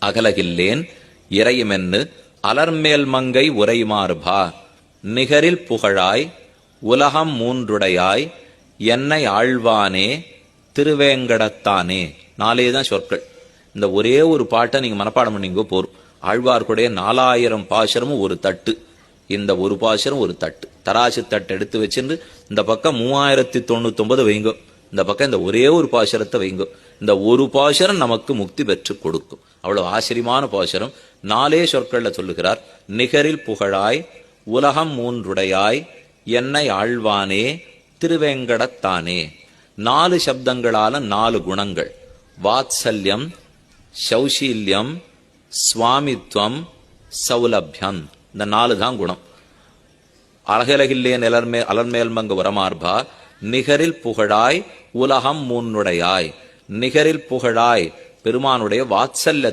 அகலகில்லேன் இறையுமென்னு அலர்மேல் மங்கை உரைமார்பா நிகரில் புகழாய் உலகம் மூன்றுடையாய் என்னை ஆழ்வானே திருவேங்கடத்தானே. 4 தான் சொற்கள். இந்த ஒரே ஒரு பாட்டை நீங்க மனப்பாடம் பண்ணீங்க போரும். ஆழ்வார்க்குடைய 4000 பாசுரமும் ஒரு தட்டு. இந்த ஒரு பாசுரம் ஒரு தட்டு, தராசு தட்டு எடுத்து வச்சிருந்து இந்த பக்கம் 3099 வைங்கோ, இந்த பக்கம் இந்த ஒரே ஒரு பாசுரத்தை வைங்கோ. இந்த ஒரு பாசுரம் நமக்கு முக்தி பெற்று கொடுக்கும். அவ்வளவு ஆச்சரியமான பாசுரம். 4 சொற்கள்ல சொல்லுகிறார். நிகரில் புகழாய் உலகம் மூன்றுடையாய் என்னை ஆழ்வானே திருவேங்கடத்தானே. 4 சப்தங்களால 4 குணங்கள். வாத்சல்யம், சௌசீல்யம், சுவாமித்வம், சௌலபியம். இந்த 4 தான் குணம். அழகலகில்லேன் அலர்மேல் மங்கு உரமார்பா நிகரில் புகழாய் உலகம் மூன்றுடையாய். நிகரில் புகழாய் பெருமானுடைய வாத்சல்ய